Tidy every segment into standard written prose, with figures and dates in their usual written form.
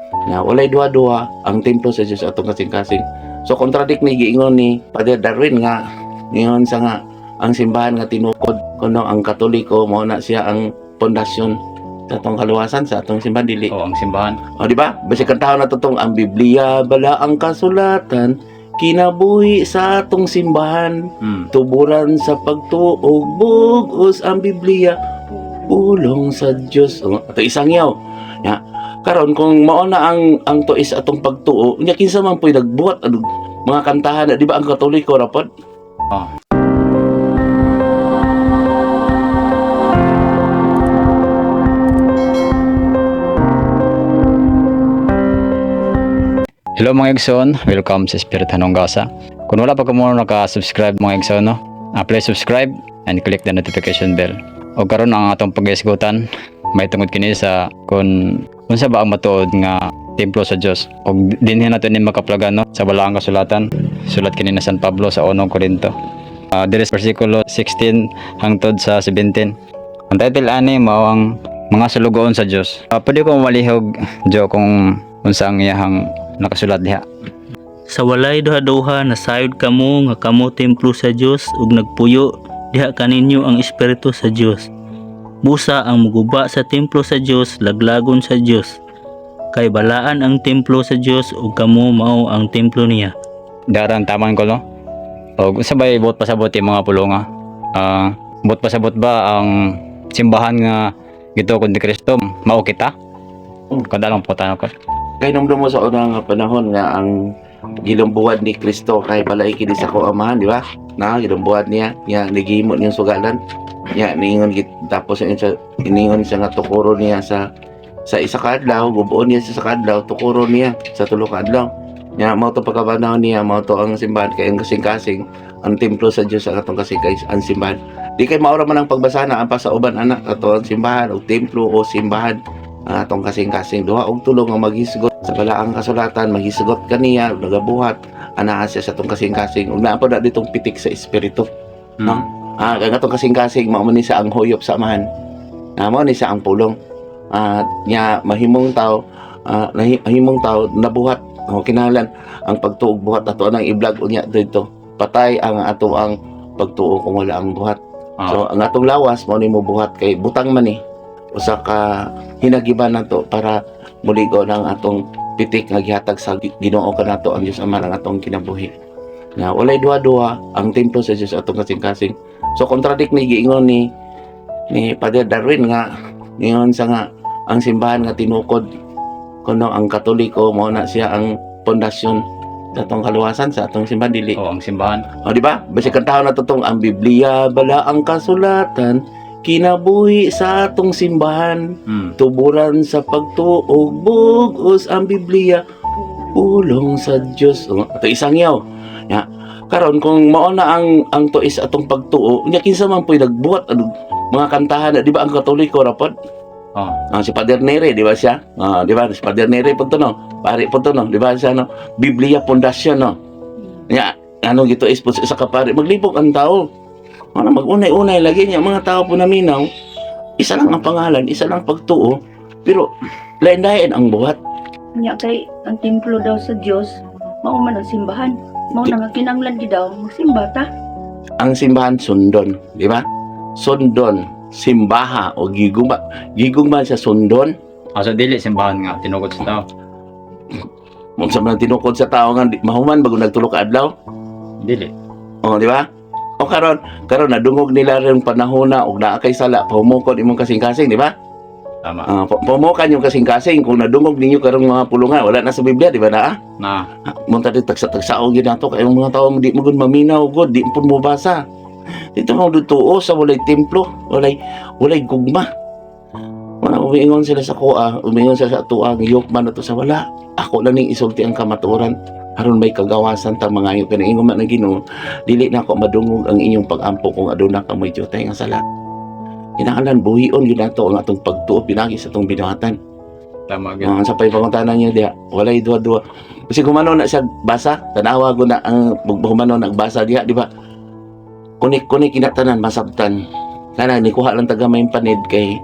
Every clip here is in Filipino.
Na walay duha-duha ang templo sa Dios atong kasing-kasing. So contradict ni giingon ni Father Darwin nga ingon sa nga ang simbahan nga tinukod kuno ang Katoliko mao na siya ang pundasyon sa atong kaluwasan sa atong simbahan dili. Oo, ang simbahan. O di ba? Basi kantahon na totong ang Biblia bala ang kasulatan kinabuhi sa atong simbahan. Tuburan sa pagtuog bugos ang Biblia pulong sa Dios. Ato isang yaw. Ya. Karon kung mao na ang tuis atong pagtuo, nya kinsa man puy nagbuhat og mga kantahan di ba ang Katoliko ra pod? Hello mga Igsoon, welcome sa Spirit Hanonggasa. Kung wala pa ka muna naka-subscribe mga Igsoon, no? Please subscribe and click the notification bell. O karon ang atong pag-isgutan, may tungod kini sa kung unsa ba ang matuod nga templo sa Dios. Og dinhi nato ni makaplagan no sa balaang kasulatan. Sulat kini na San Pablo sa 1 Korinto. Diri sa versikulo 16 hangtod sa 17. Ang title ani mao ang mga sulugoon sa Dios. Pwede ko malihog Jo kung unsa ang iyang nakasulat diha. Sa walay duha-duha nasayod kamo nga kamo templo sa Dios ug nagpuyo diha kaninyo ang espiritu sa Dios. Busa ang muguba sa templo sa Dios laglagon sa Dios. Kay balaan ang templo sa Dios ug kamo mao ang templo niya. Darang taman ko no. Og sabay buot pasabot yung mga pulonga. Buot pasabot ba ang simbahan nga gituod ni Kristo mao kita? Kada lang po tanong ko. Kay namdum mo sa unang panahon nga ang gilumbuhan ni Kristo kay balay kini sa ko amahan, di ba? Na gilumbuhan niya, nigihimo niyang sugalan. Niingon tapos iningon siya nga tukuro niya sa isa ka adlaw, gubuon niya sa kadlaw, tukuro niya sa tulo ka adlaw. Mao to pagkabanahon niya, mao to ang simbahan kay ang kasing-kasing ang templo sa Dios ang atong kasing-kasing ang simbahan. Di kay maura man ang pagbasa na ang pa sa uban anak ato ang simbahan o templo o simbahan ang atong kasing-kasing duha og tulo nga maghisgot sa balaang kasulatan, maghisgot kaniya nagabuhat anaa siya sa atong kasing-kasing ug naa pa na ditong pitik sa espiritu, no? Ang atong kasing-kasing mao man ni sa ang hoyop sa amahan, mao ni sa ang pulong nya mahimong tao nabuhat o kinahanglan ang pagtuog buhat ato nang i-vlog unya dito patay ang ato ang pagtuo kung wala ang buhat. So ang atong lawas mao ni mo buhat kay butang man ni usa ka hinagiban nato para muligo ng atong pitik nga gihatag sa Ginoo kanato ang Dios Ama ang atong kinabuhi. Na walay duha-duha ang templo sa Dios atong kasing-kasing. So contradict ni giingon ni Father Darwin nga ingon sa nga ang simbahan nga tinukod kuno ang Katoliko mao na siya ang pundasyon sa atong kaluwasan sa atong simbahan dili. Oo, ang simbahan. O di ba? Basi kantahon na totong ang Biblia bala ang kasulatan kinabuhi sa atong simbahan. Tuburan sa pagtuog bugos ang Biblia pulong sa Dios. Ato isang yaw. Karon kung mao na ang tuis atong pagtuo, nya kinsa man puy nagbuhat og mga kantahan di ba ang Katoliko ra pod? Si Father Nere, di ba siya? Di ba? Si Father Nere po to, no? Pari po to, no? Di ba siya, no? Biblia Pundasyon, no? Ano gito is po sa kapari. Maglibog ang tao. Mag-unay-unay lagi niya. Mga tao po naminaw. Isa lang ang pangalan, isa lang pagtuo. Pero, lain-lain ang buhat. Nya kay ang templo daw sa Dios mao man ang simbahan. Mao na nga kinahanglan di daw magsimba ta. Ang simbahan sundon, di ba? Sundon, simbaha o gigugma sa sundon. So dili simbahan nga tinukod sa tao. Kung sa mga tinukod sa tao nga mahuman bago nagtulo ka adlaw. Dili. Di ba? O karon nadungog nila rin panahon na og naa kay sala pahumukon imong kasing-kasing, di ba? Tama. Pumukan yung kasing-kasing kung nadungog ninyo karong mga pulungan wala na sa Biblia, di ba na? Munta di tagsa-tagsaon gyud nato kay mga tawo di mo gud maminaw gud di pud mo basa. Dito mo dutuo sa walay templo, walay gugma. Umiingon sila sa kuha, umiingon sila sa tuang yokman na to sa wala. Ako lang ning isulti ang kamatuoran. Aron may kagawasan ta mga iyo kinaingon man na Ginoo, dili na ako madungog ang inyong pag-ampo kung aduna ka moy jutay nga sala. Kinahanglan buhion gyud nato ang atong pagtuo pinagi sa atong binuhatan. Tama gyud. Sa pangutanan niya diha, walay duha-duha. Kasi kumano na siya basa, tanawa ko na ang humano nagbasa diha, di ba? Kunik-kunik kinatanan masabtan. Kana ni kuha lang taga may panid kay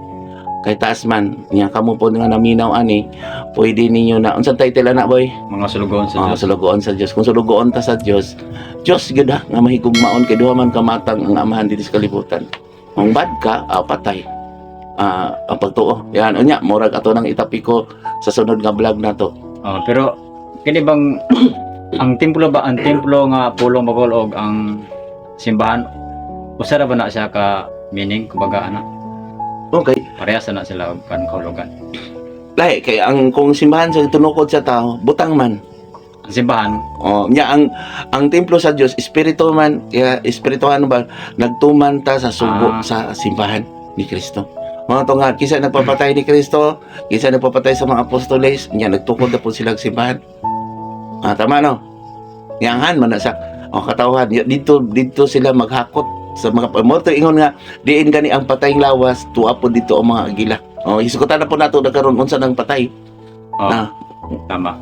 kay taas man niya kamo po nga naminaw ani pwede ninyo na unsang title ana boy Mga sulugon sa mga Diyos. sulugoon sa Dios kung sulugoon ta sa Dios gyud nga mahigugmaon kay duha man kamatang ang amahan dito sa kalibutan kung bad ka patay ang pagtuo yan unya murag ato nang itapiko sa sunod nga vlog nato Pero kini bang ang templo nga pulong bagol og ang simbahan usa ra ba na siya ka meaning kumbaga ana okay parehas na sila og kahulugan. lahi kay ang kung simbahan sa tunukod sa tao butang man Ang simbahan nya ang templo sa Dios espiritu man kaya espirituhan ba nagtuman ta sa sugo sa simbahan ni Kristo. Mga to nga kisa nagpapatay ni Kristo, kisa nagpapatay sa mga apostoles, nya nagtukod na po sila sa simbahan. Tama no. Yangan man na sa katawhan dito sila maghakot sa mga pamoto ingon nga diin gani ang patayng lawas tuwa po dito ang mga agila. Isukutan na po nato nagkaroon unsa nang patay. tama.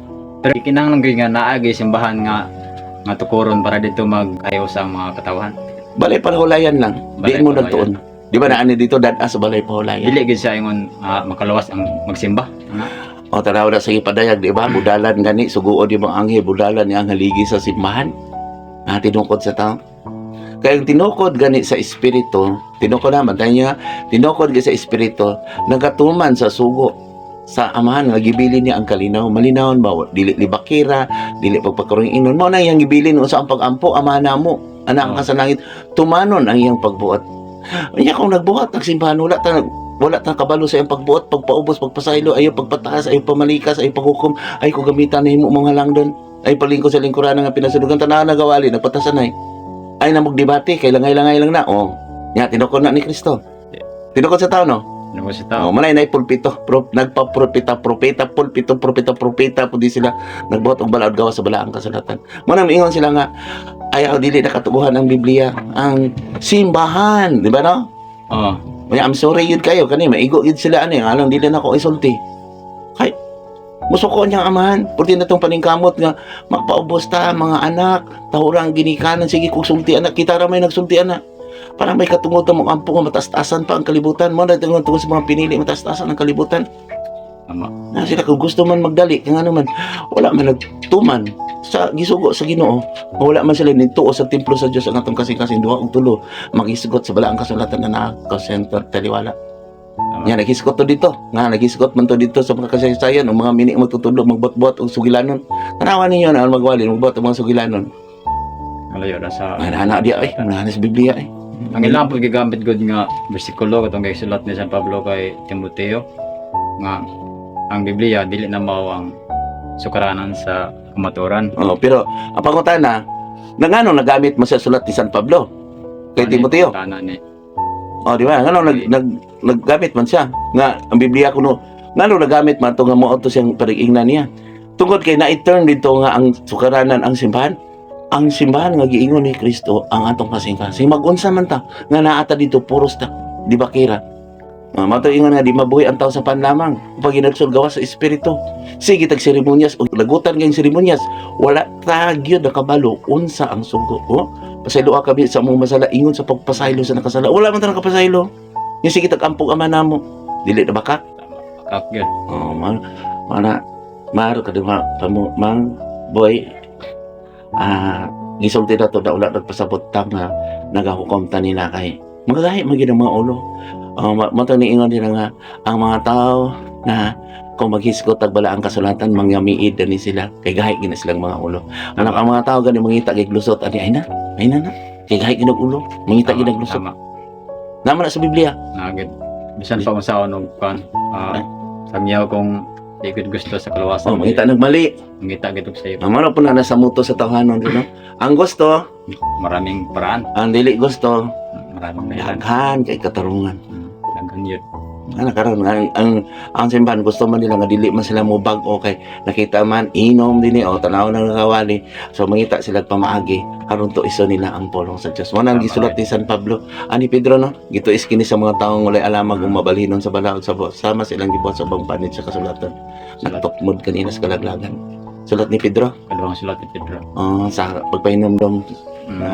Pero kinahanglan gyud nga naagi simbahan nga tukuron para dito mag-ayo sa mga katawhan. Balay panghulayan lang. Balay Diin mo panghulayan. nagtuon. Di ba naani dito dad sa balay panghulayan? Dili gid siya ingon makaluwas ang magsimba. Tanaw na sa ipadayag, di ba? Budalan gani, suguod yung mga anghel, budalan niya ang haligi sa simbahan. Tinukod sa tao. Kaya yung tinukod gani sa espiritu, tinukod naman, tayo niya, tinukod gani sa espiritu, nagatuman sa sugo sa amahan, nagibili niya ang kalinaw. Malinawon ba? Dili libakira, dili pagpagkarong inon. Mo na iyang gibilin sa ang pag-ampo, amahan na mo. Anak ka sa langit, tumanon ang iyang pagbuot. Kanya kung nagbuhat, nagsimbahan, wala ta kabalo sa iyang pagbuot, pagpaubos, pagpasaylo, ayaw pagpataas, ayaw pamalikas, ayaw paghukom, ay ko gamitan na himo mga langdon, ay palingko sa lingkuran nga pinasudugan tanahan nagawali, nagpatasan ay namugdebate, kay langay-langay lang na. Nya tinukod na ni Kristo. Tinukod sa tao, no? Ano sa tao? Manay na pulpito, nagpa-propeta, pulpito, propeta, pudi sila nagbuhat og balaod gawa sa balaang kasulatan. Manang ingon sila nga ayaw dili nakatubuhan ang Biblia, ang simbahan, di ba no? I'm sorry yun kayo kani maigo yun sila ani alang dili na ko isulti. Kay musuko niyang amahan, purti na tong paningkamot nga magpaubos ta mga anak, tahurang ginikanan sige kung sulti anak kita ra may nagsulti anak. Para may katungutan mong ampo nga mataas-taasan pa ang kalibutan mo na tungod sa mga pinili mataas-taasan ang kalibutan. Tama. Na sila kung gusto man magdali kaya nga naman wala man nagtuman sa gisugo sa Ginoo wala man sila nituo sa templo sa Dios ang atong kasing-kasing duha ug tulo magisugot sa balaang kasulatan na nakasenter taliwala. Nga nagisgot to dito nga nagisgot man to dito sa mga kasaysayan ang mga mini magtutudlo magbot-bot og sugilanon. Tanawan ninyo na magwali magbot og mga sugilanon. Malayo na sa Ana dia ana sa Biblia ang ilang po gigamit gud nga bersikulo katong gisulat ni San Pablo kay Timoteo nga ang Biblia dili na mao ang sukaranan sa kamaturan. Pero ang pangutana ngano nagamit mo sa sulat ni San Pablo kay Timoteo? Ni. Di ba? Ngano naggamit man siya nga ang Biblia kuno ngano nagamit man to nga mo to siyang parigingnan niya. Tungod kay na-turn dito nga ang sukaranan ang simbahan. Ang simbahan nga giingon ni Kristo ang atong kasing-kasing mag-unsa man ta nga naata dito puros ta di ba kira mato ingon nga di mabuhi ang tao sa panlamang pag ginagsul gawa sa espiritu sige tag seremonyas o lagutan nga yung seremonyas wala ta gyud nakabalo unsa ang sugo pasaylo kami sa among masala ingon sa pagpasaylo sa nakasala wala man ta nakapasaylo yung sige tag ampog ama namo dili na bakak Bakak gyud. Maro ka din mang boy gisulti na to na wala nagpasabot tam nga nagahukom ta nila kay magagahi magid ang mga ulo matang niingon nila nga ang mga tao na kung maghisgot tag bala ang kasulatan mangyamiid ni sila kay gahi gina silang mga ulo anak ang mga tao gani mangita kay glusot ani ay na kay gahi ginog ulo mangita ginog glusot naman na sa Biblia Nagid. Bisan pa masaon og kan samyaw kung di gud gusto sa kaluwasan. mangita nagmali Mangita gid og sayo. amano po na nasa muto sa tawhanon no ang gusto Maraming paraan. ang dili gusto Maraming dahilan. daghan kay katarungan Daghan yun. karon ang simbahan gusto man nila nga dili man sila mo bag-o kay nakita man inom dinhi o tanaw nang nakawali so mangita sila pamaagi karon to iso nila ang pulong sa Dios mo nang gisulat ni San Pablo ani Pedro no gituis kini sa mga taong walay alamag ug mabalhinon sa balaod sa sama silang gibuhat sa bang panit sa kasulatan nagtukmod kanina sa kalaglagan sulat ni Pedro Kalawang sulat ni Pedro. sa pagpainomdom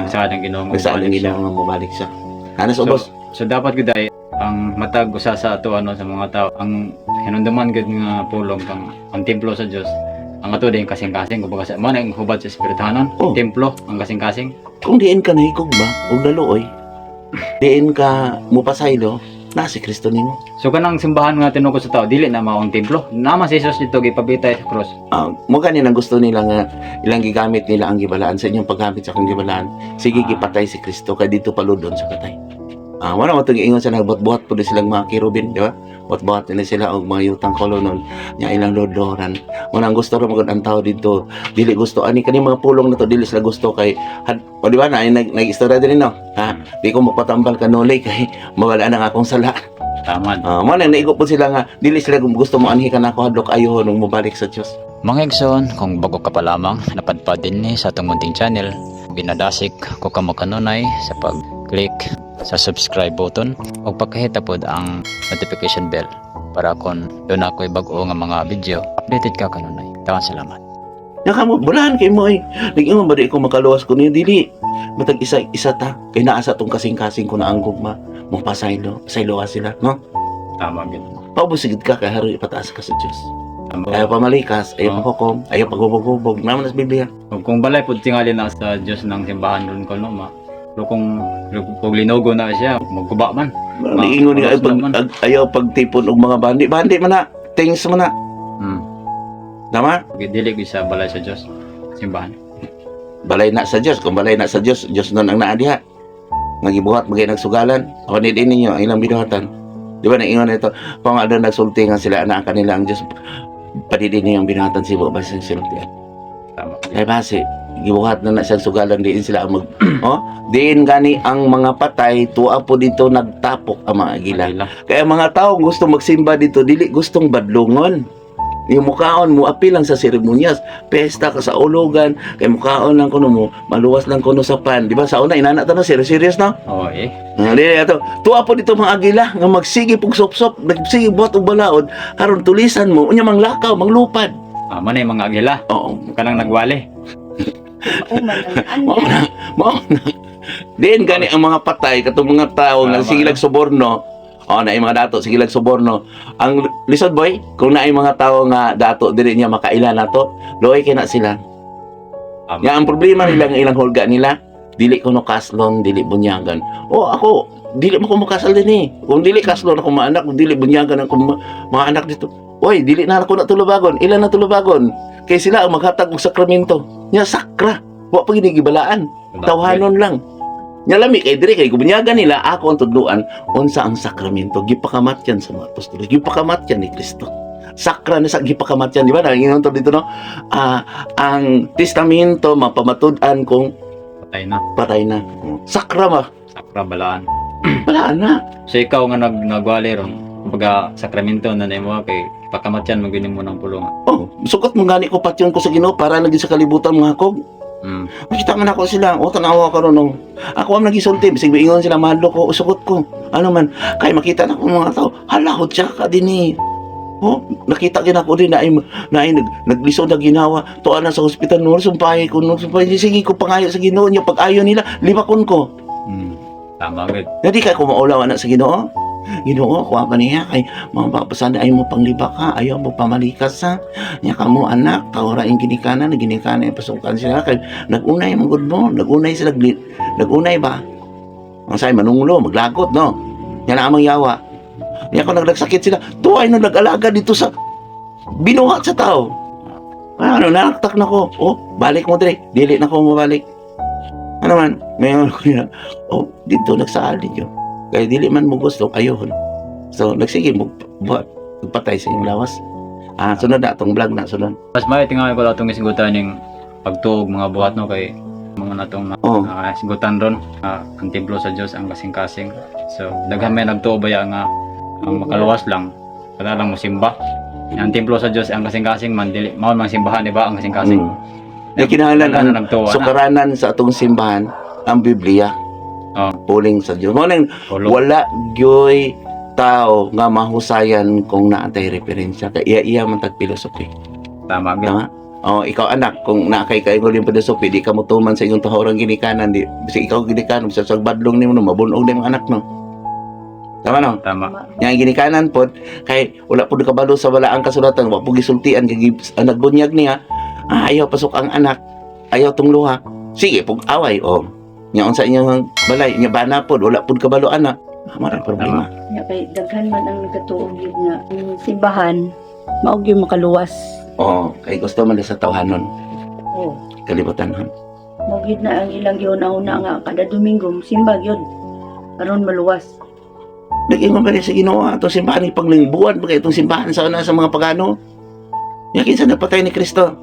Saan ang Ginoo saan ang ginawa nga mabalik siya anas ubos So dapat gud ay ang matag usa sa ato ano sa mga tao ang hinumduman gud nga pulong kang ang templo sa Dios. Ang ato din kasing-kasing kumbaga sa man ang hubad sa espirituhanon, Oh. templo ang kasing-kasing. Kung diin ka nahigog ba og daluoy, diin ka mupasaylo na si Kristo nimo. So kanang simbahan nga tinukod sa tao dili na mao ang templo. Nama si Jesus dito gipabitay sa cross. Mo gani ang gusto nila nga ilang gigamit nila ang gibalaan sa inyong paggamit sa akong gibalaan. Sige gipatay si Kristo kay dito paludon sa patay. Wala mo itong ingon sa nagbuhat-buhat po silang mga kirubin, di ba? Buhat-buhat nila sila og mga yutang kolonon nya ilang lodoran. Wala ang gusto ro magud ang tao dito. Dili gusto ani kani mga pulong na to dili sila gusto kay o di ba na nag-istorya din no. Di ko magpatambal kanuli kay mawala na nga akong sala. Tama. Mo nang naigop po sila nga dili sila gusto mo anhi ka na ako hadlok ayo nung mobalik sa Dios. Mga igsoon, kung bago ka pa lamang, napadpad din ni sa atong munting channel, binadasik ko kamo kanunay sa pag-click sa subscribe button o pagkahita pod ang notification bell para kung doon ako'y bago nga mga video, updated ka kanunay. Tawan salamat. Nya kamo bulahan kay mo ay. Nag-ingon ba di ko makaluwas ko niya dili. Matag isa ta kay naa sa tong kasing-kasing ko na ang gugma. Mo pasaylo sila, no? Tama gid. Paubusigid ka kay haroy ipataas ka sa Dios. Tama. Ayaw pamalikas, ayaw makukom, ayaw paghubog-hubog. Naman sa Biblia. Kung balay pod tingali na sa Dios ng simbahan ron ko no ma. Pero kung linogo na siya, magkuba man. Niingon niya ayaw pagtipon og mga bandi. Bandi man na. Things man na. Tama? Dili ko sa balay sa Dios simbahan. Balay na sa Dios. Kung balay na sa Dios, Dios nun ang naa diha. Nagibuhat magay nagsugalan. O din ninyo ang ilang binuhatan. Di ba naingon nito? Kung ano nagsulti nga sila na kanila ang Dios. Padidin niyo ang binuhatan sibo basta sinultian. Tama. Kaya base, gibuhat na siyang sugalan diin sila ang diin gani ang mga patay tuwa po dito nagtapok ang mga gilan. Kaya mga tao gusto magsimba dito dili gustong badlongon. Yung mukhaon mo apil lang sa seremonyas, pesta ka sa ulugan, kay mukhaon lang kuno mo, maluwas lang kuno sa pan. Di ba sa una inana ta no serious no? Oo eh. Dili ato. Tuwa po dito mga agila nga magsige pug sop-sop, nagsige buhat og balaod, aron tulisan mo unya manglakaw, manglupad. Man ay mga agila. Oo. Kanang nagwali. Uman ang Mao na, mao na. Din gani ang mga patay katong mga tao nga sige lag suborno. Na mga dato sige lag suborno. Ang lisod boy, kung naay mga tao nga dato dili niya makailan nato, loy kay na sila. Ya ang problema nila nga ilang hulga nila, dili ko no kaslon, dili bunyagan. Ako dili mo ko makasal din eh. Kung dili kaslon ako maanak, kung dili bunyagan ako mga anak dito. Oy, dili na ako na tulubagon. Ilan na tulubagon? Kay sila ang maghatag og sakramento. Nya sakra. Wa pa ginigibalaan. Tawhanon lang. Nya lami kay diri kay gubunyagan nila ako ang tudluan unsa ang sakramento gipakamatyan sa mga apostol. Gipakamatyan ni Kristo. Sakra na sa gipakamatyan, di ba? Nangingon to dito no. Ang testamento mapamatud-an kung patay na. Sakra ma. Sakra balaan. Balaan na. So ikaw nga nagwali ron, kumbaga sakramento na nimo kay pakamatyan magini mo ng pulong. Sukat mo gani ko patyon ko sa Ginoo para lagi sa kalibutan mga kog. Makita man ako sila, tanawa ka ron no. Ako ang nagisulti, bisig ingon sila mahalo ko, usukot ko. Ano man, kay makita na ko mga tao, hala ko tsaka din eh. Nakita gina ko din na naglisod na ginawa. Tuwa na sa ospital, sumpay ko, sige ko pangayo sa Ginoo niya, pag-ayo nila, libakon ko. Tama agad. Hindi kay kumaulaw na sa Ginoo. Ginoo, kuha pa niya kay mga papasada ay mo panglibak ka, ayaw mo pamalikas ha. Nya ka mo anak, kaura yung ginikanan yung pasukan sila kay nagunay mo gud mo, nagunay sila nagunay ba? Ang say manunglo, maglagot no. Nya na amang yawa. Nya ko nagsakit sila, tuway no nag-alaga dito sa binuhat sa tao. Nakaktak na ko. Balik mo dire. Dili na ko mabalik. Ano man, ngayon ko na, dito nagsaali yun. Kaya dili man mo gusto, ayun. So, nagsige mo, magpatay sa inyong lawas. Sunod na, itong vlog na, sunod. Mas may tingnan ko lang itong isigutan yung pagtuog mga buhat no kay mga natong sigutan ron. Ang templo sa Dios ang kasing-kasing. So, daghan may nagtuo baya nga ang makaluwas lang. Kada lang mo simba. Ang templo sa Dios ang kasing-kasing man dili mao mang simbahan di ba ang kasing-kasing. Kinahanglan ang sukaranan sa atong simbahan ang Biblia. Puling sa Dios. Wala gyoy tao nga mahusayan kung naatay referensya kay iya man tag philosophy. Tama. Ikaw anak kung naakay kay yung philosophy di ka motuman sa iyong tahorang ginikanan di bisig ikaw ginikanan sa sagbadlong nimo no mabunog ni mga anak no. Tama no? Tama. Yang ginikanan pod kay wala pud kabalo sa walaang kasulatan, wa pud gisultian kay nagbunyag niya. Ayaw pasok ang anak. Ayaw tong luha. Sige pug away o. Nya unsa inyong balay nya bana pod wala pud kabalo ana. Mara problema. Nya kay daghan man ang nagatuog yun nga ang simbahan maog yung makaluwas. Oo, kay gusto man sa tawhanon. Oh, Kalibutan hon. maog yun na ang ilang giuna-una nga kada Domingo simba gyud aron maluwas. Nag-ingon pa rin sa Ginoo ato simbahan ni paglingbuan bagay itong simbahan sa una sa mga pagano. Nya kinsa napatay ni Kristo.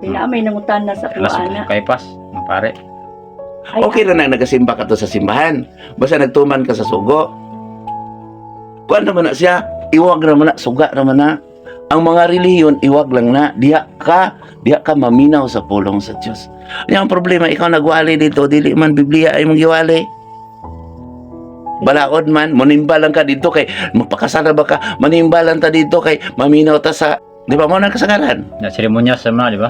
Kay na may nangutan na sa Alas kuana. kay pas, mga pare. Ay, Okay na nagasimba ka to sa simbahan. Basta nagtuman ka sa sugo. Kuan naman na siya, iwag naman na, suga naman na. Ang mga relihiyon, iwag lang na. Diya ka maminaw sa pulong sa Diyos. Yan ang problema, ikaw nagwali dito, dili man Biblia ay mong giwali. Balaod man, manimba lang ka dito kay magpakasala ba ka, manimba lang ta dito kay maminaw ta sa, di ba mo na kasagaran? Na seremonya sa mga, di ba?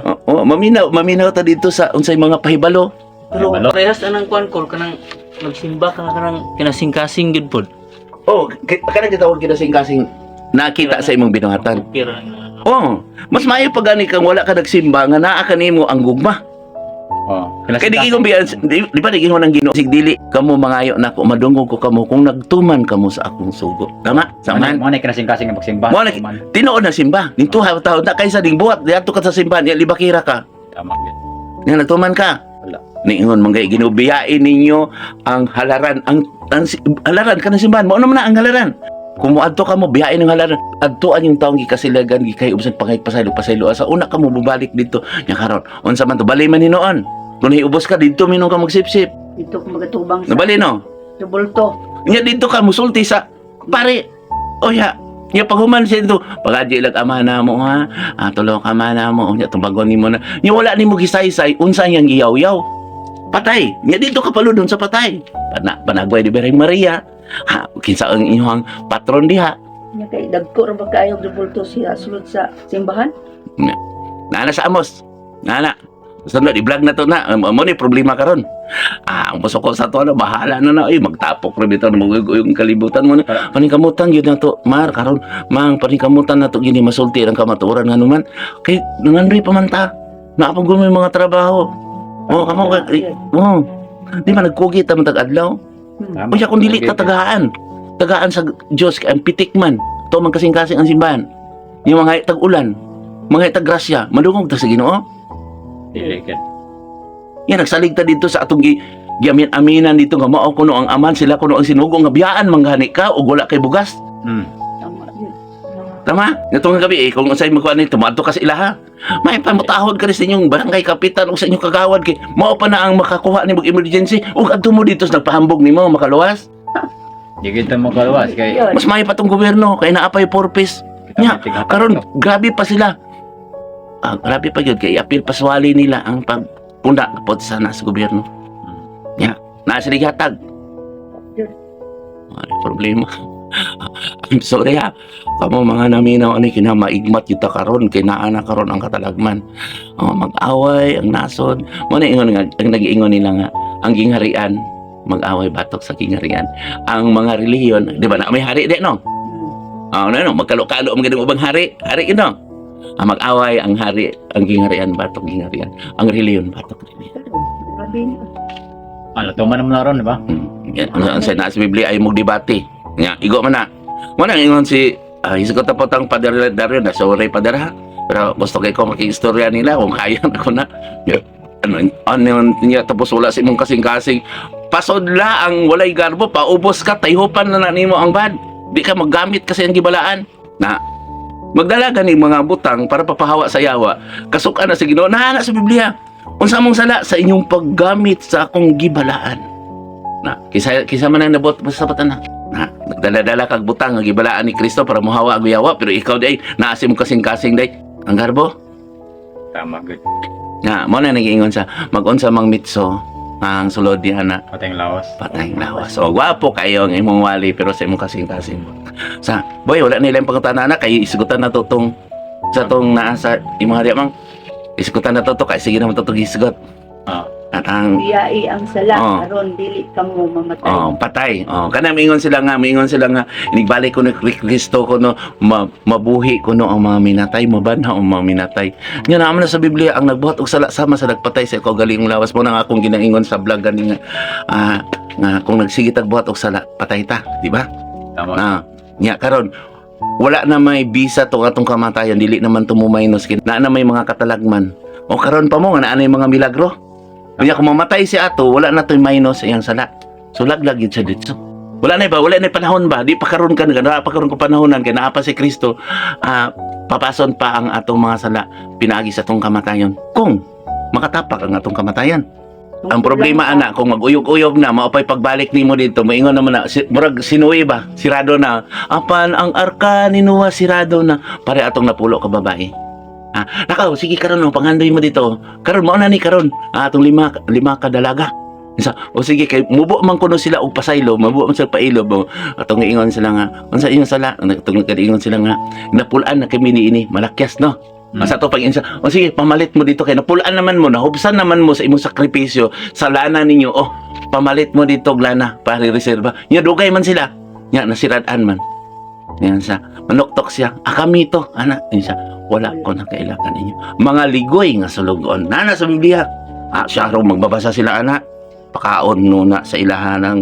Maminaw ta dito sa unsay mga pahibalo. Pero Balo. parehas anang kuan kol kanang magsimba ka kanang kinasing-kasing gud pod. Oh, kanang gitawag kinasing-kasing nakita sa imong binuhatan. Pero Oh, mas maayo pag gani kang wala ka nagsimba nga naa kanimo ang gugma. Oh. Kay di ko biyan, di ba di ko nang Ginoo sig dili kamo mangayo nako madungog ko kamo kung nagtuman kamo sa akong sugo. Tama? Saman. Mo na kinasing-kasing nga magsimba. Mo na tinuod na simba. Ning tuhaw taon na kaysa ding buhat diadto ka sa simbahan, ya libakira ka. Tama gyud. Nga nagtuman ka. Wala. Niingon manggay ginubiyain ninyo ang halaran halaran kanang simbahan. Mao naman na ang halaran. Kung moadto ka mo biyain ng halaran, adtuan yung taong gikasilagan gikay ubsan pangay pasaylo sa una ka mo bubalik dito nya karon. Unsa man to bali man hinoon. Kung hiubos ka dito minong ka magsipsip. dito ko magatubang sa Nabali no. bulto. Nya dito ka musulti sa pare. Oya. Nya paghuman siya dito, pagaji lag amana mo ha. Tulong amana mo. Nya tumbagon nimo na. Nya wala nimo gisaysay unsa yang giyaw-yaw. Patay. Nya dito ka paludon sa patay. Panagway di Birheng Maria. Ha, kinsa ang inyong patron diha. Nya kay dagko ra ba kaayo sa bulto siya sulod sa simbahan? Nana sa Amos. Nana. Sunod i-vlog na to na. Mo ni problema karon. Ang pasok ko sa to na bahala na magtapok ra bitaw yung kalibutan mo na. Paningkamutan gyud na to. Mar karon mang paningkamutan na to gini masulti ang kamatuoran nga naman. Kay nangandoy pa man ta. Naapag mo yung mga trabaho. Oh, kamo ka. Oh. Di man nagkugi ta man tag-adlaw. Tama. O siya kung dili ka tagaan sa Diyos ang pitik man to man kasing-kasing ang simbahan yung mga tag-ulan mga tag-grasya madungog ta sa Ginoo Dili gyud. yan nagsalig ta dito sa atong giamin-aminan dito nga mao kuno ang aman sila kuno ang sinugo nga biyaan manggani ka ug wala kay bugas Tama yun. tama nitong gabi kung unsay magkuan ni tumadto ka sa ilaha may pamutahod ka rin sa inyong barangay kapitan o sa inyong kagawad kay mao pa na ang makakuha ni mag emergency ug adto mo dito sa nagpahambog nimo makaluwas Di gyud ta magaluwas kay Yun. mas may pa tong gobyerno kay naapay purpose. Nya, karon grabe pa sila. Grabe pa yun kay apil paswali nila ang pagpunda kapot sana sa gobyerno. Nya, naa sila gihatag. Ano problema? I'm sorry ha. Kamo mga naminaw ano kinamaigmat kita karon kay naa na karon ang katalagman. Mag-away ang nasod. Mo na ingon nga ang nag-iingon nila nga ang gingharian mag-away batok sa kingharian. Ang mga relihiyon, di ba na may hari di no? No, magkalo-kalo ang ganung ubang hari yun no? Mag-away ang hari, ang gingharian batok gingharian. Ang relihiyon batok relihiyon. Grabe na. ano tuman naman na ron, di ba? Yan, ang sa nasa Biblia ay magdebate. Nya, igo man na. Mo na ingon si Hisugot na po tang Padre Dario na sorry Padre ha. Pero gusto kay ko makiistorya nila kung kaya na ko na. Ano niya tapos wala si mong kasing-kasing. Pasodla ang walay garbo, paubos ka, tayhopan na nimo ang bad. Di ka maggamit kasi ang gibalaan. Na, magdala ka ng mga butang para papahawa sa yawa. Kasukan na sa Ginoo, na sa Biblia. Unsa mong sala sa inyong paggamit sa akong gibalaan. Na, kisa man ang nabot sa patan na. Na, nagdala-dala kag butang ang gibalaan ni Kristo para muhawa ang yawa, pero ikaw day naasi mo kasing-kasing day. Ang garbo. Tama good. Na, mo na nag-iingon sa mag-unsa mang mitso ang sulod diha na Patayng lawas. patayng lawas. So, gwapo kayo ang imong wali pero sa imong kasing-kasing. Sa, boy, wala nila yung pangutana na kay isugutan na to tong sa tong naa sa imong hari mang isugutan na to kay sige naman to tong isugot. Ah. Katang Biyai ang sala Oh. aron dili kamo mamatay. patay. Kana mingon sila nga inigbalik ko ni Kristo ko no mabuhi ko no ang mga minatay, mabanha ang mga minatay. Nya naman na sa Biblia ang nagbuhat og sala sama sa nagpatay sa ikaw galing lawas mo nang akong ginaingon sa vlog gani nga kung nagsigit og buhat og sala patay ta, di ba? Tama. Nya karon wala na may bisa to atong kamatayan, dili naman tumumaynos na may mga katalagman. O karon pa mo nga naa na yung mga milagro. Kaya kung mamatay si ato, wala na to'y minus sa iyang sala. So laglag yun siya dito. Wala na panahon ba? Di pa karon ka na pa karon ko panahonan kay naa pa si Kristo. Papason pa ang atong mga sala pinaagi sa atong kamatayon. Kung makatapak ang atong kamatayan. Ang problema ana kung mag-uyog-uyog na maupay pagbalik nimo dito, maingon naman na murag sinuwi ba? Sirado na. Apan ang arka ni Noah sirado na. Pare atong napulo ka babae. Nakaw, sige karon no, pangandoy mo dito. Karon mao na ni karon. Atong lima ka dalaga. O sige kay mubo man kuno sila og pasaylo, mabuo man sila pailob. Atong ingon sila nga, unsa ingon sala? Atong ingon sila nga, napulaan na kami niini, malakyas no. Sa to pag insa, o sige pamalit mo dito kay napulaan naman mo, nahubsan naman mo sa imong sakripisyo sa lana ninyo. Pamalit mo dito og lana para reserba. Nya dugay man sila. Nya nasirad-an man. Yan sa manuktok siya. Kami to, ana, insa. Wala ko na kailangan ninyo. Mga ligoy nga sulugon. Nana sa Biblia. Siya raw magbabasa sila ana. Pakaon nuna sa ilahan ng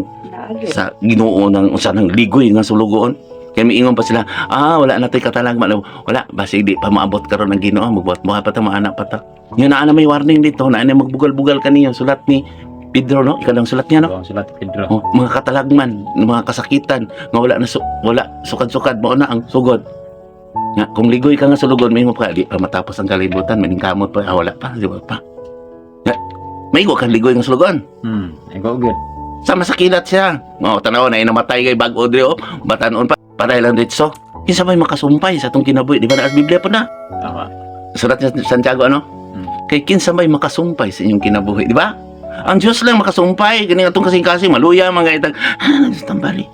sa Ginoo ng usa ng ligoy nga sulugon. Kaya miingon pa sila, wala na tayo katalagman. Wala, basi di pa maabot karon ng Ginoo. Magbuhat pa ta, maanak pa ta. Yun na may warning dito. Na magbugal-bugal kaniya. Sulat ni Pedro, no? Ikaw lang sulat niya, no? Sulat Pedro. Mga katalagman, mga kasakitan, nga wala sukad-sukad mo na ang sugod. Nga, kung ligoy ka nga sa lugon, may mo pa, di pa matapos ang kalibutan, may kamot pa, wala pa, di ba pa. Nga, may go kang ligoy nga sa lugon. Ikaw good. Sama sa kilat siya. Tanaw na, namatay kay Bag Audrey, batanon pa, patay lang dito. Kinsa may makasumpay sa itong kinabuhi, di ba na Biblia po na? Tama. Sulat niya Santiago, ano? Kay kinsa may makasumpay sa inyong kinabuhi, di ba? Ang Diyos lang makasumpay, ganing atong kasing-kasing, maluya, mga itang, tambali.